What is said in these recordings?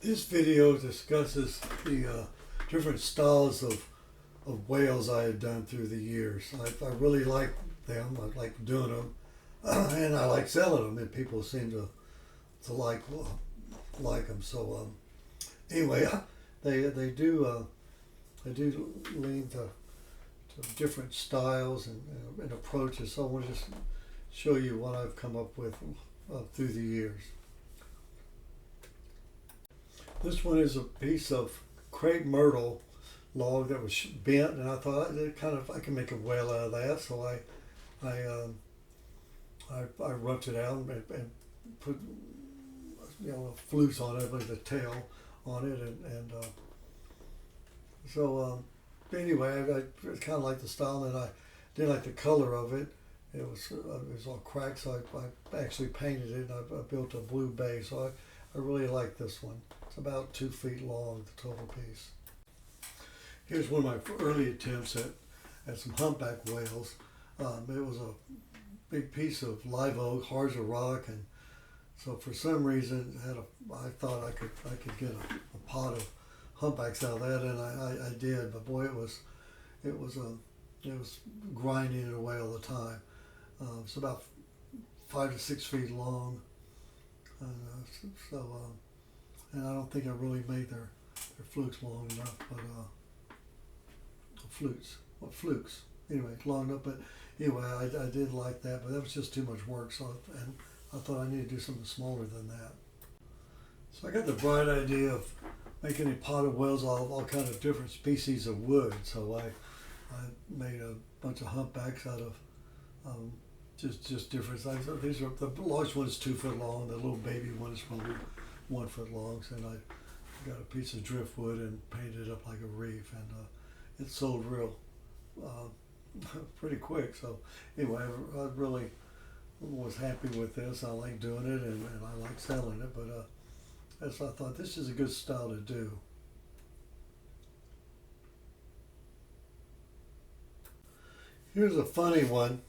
This video discusses the different styles of whales I had done through the years. I really like them. I like doing them, and I like selling them. And people seem to like them. So anyway, they do lean to different styles and approaches. So I want to just show you what I've come up with through the years. This one is a piece of crepe myrtle log that was bent, and I thought I can make a whale out of that. So I roughed it out and put flutes on it, like the tail on it, and anyway, I kind of like the style, and I didn't like the color of it. It was all cracked, so I actually painted it. And I built a blue base, so I really like this one. It's about 2 feet long, the total piece. Here's one of my early attempts at some humpback whales. It was a big piece of live oak, hard as a rock, and so for some reason I thought I could get a pot of humpbacks out of that, and I did. But boy, it was grinding it away all the time. It's about 5 to 6 feet long, and I don't think I really made their flukes long enough, but flukes. Anyway, long enough. But anyway, I did like that, but that was just too much work. And I thought I needed to do something smaller than that. So I got the bright idea of making a pot of whales out of all kind of different species of wood. So I made a bunch of humpbacks out of just different sizes. These are the large one is 2 foot long. The little baby one is probably 1 foot long. And I got a piece of driftwood and painted it up like a reef, and it sold real pretty quick. So anyway, I really was happy with this. I like doing it, and I like selling it. But as I thought, this is a good style to do. Here's a funny one.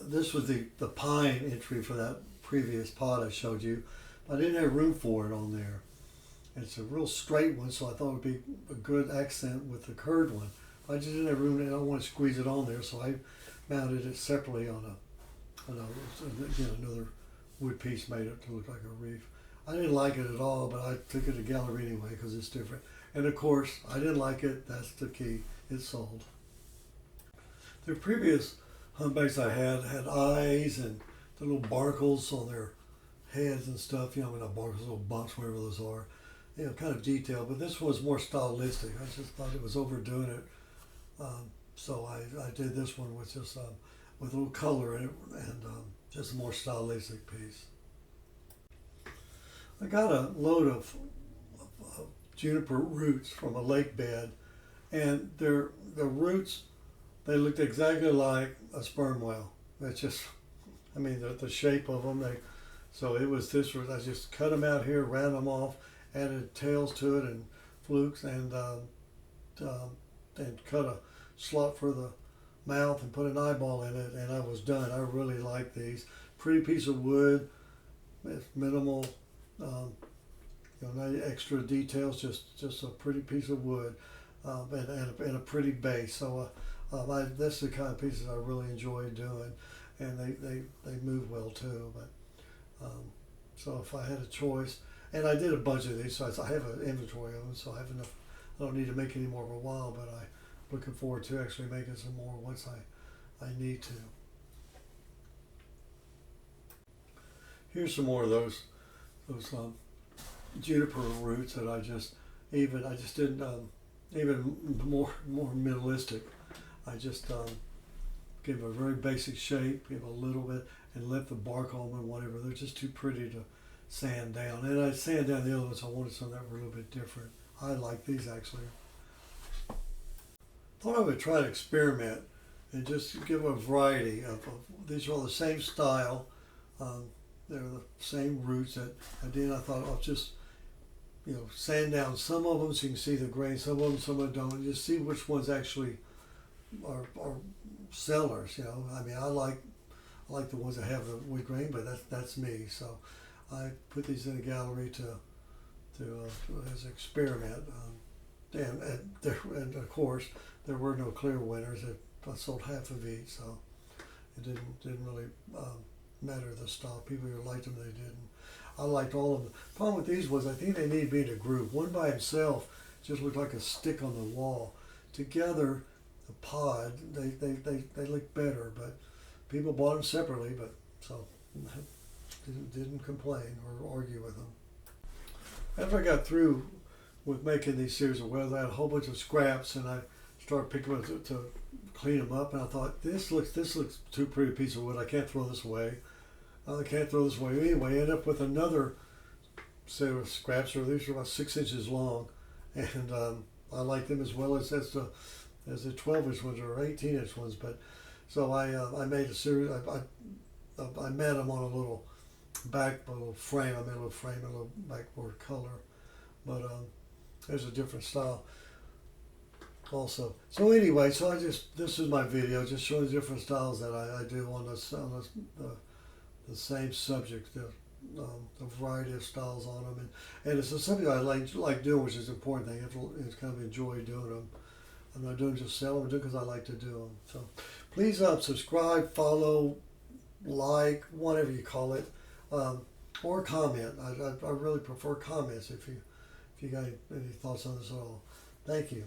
This was the pine entry for that previous pot I showed you. I didn't have room for it on there. It's a real straight one, so I thought it would be a good accent with the curved one. I just didn't have room, and I don't want to squeeze it on there, so I mounted it separately on another wood piece, made it to look like a reef. I didn't like it at all, but I took it to gallery anyway because it's different. And of course, I didn't like it. That's the key. It sold. The previous humpbacks I had eyes and the little barnacles on their heads and stuff. Not barnacles, little bumps, wherever those are. Kind of detailed. But this was more stylistic. I just thought it was overdoing it. So I did this one with just with a little color in it, and just a more stylistic piece. I got a load of juniper roots from a lake bed, and the roots, they looked exactly like a sperm whale. It's just, the shape of them. I just cut them out here, ran them off, added tails to it and flukes, and cut a slot for the mouth and put an eyeball in it, and I was done. I really like these. Pretty piece of wood, it's minimal, no extra details, just a pretty piece of wood, and a pretty base. So that's the kind of pieces I really enjoy doing, and they move well too. But so if I had a choice, and I did a bunch of these, so I have an inventory of them, so I have enough. I don't need to make any more for a while, but I'm looking forward to actually making some more once I need to. Here's some more of those juniper roots that I just didn't even more minimalistic. I just give a very basic shape, give a little bit, and let the bark on them and whatever. They're just too pretty to sand down. And I sand down the other ones. I wanted some that were a little bit different. I like these actually. Thought I would try to experiment and just give a variety of these are all the same style. They're the same roots that I did. I thought I'll just sand down some of them so you can see the grain. Some of them don't. And just see which ones actually are sellers. I like the ones that have the wood grain, but that's me. So I put these in a gallery as an experiment. And of course, there were no clear winners. I sold half of each, so it didn't really matter the style. People either liked them, they didn't. I liked all of them. The problem with these was I think they need to be in a group. One by himself just looked like a stick on the wall. Together, the pod, they look better, but people bought them separately, but so didn't complain or argue with them. After I got through with making these series of wells, I had a whole bunch of scraps, and I started picking them up to clean them up, and I thought this looks too pretty a piece of wood. I can't throw this away. I can't throw this away anyway. I end up with another set of scraps. These are about 6 inches long, and I like them as well as the 12-inch ones or 18-inch ones. But so I made a series. I met them on a little frame. I made a little frame, a little backboard color, but there's a different style also. So anyway, this is my video, just showing the different styles that I do on the same subject, the variety of styles on them, and it's a subject I like doing, which is the important thing. It's kind of enjoy doing them. I'm not doing just sell them, I'm doing because I like to do them. So please subscribe, follow, like, whatever you call it, or comment. I really prefer comments if you got any thoughts on this at all. Thank you.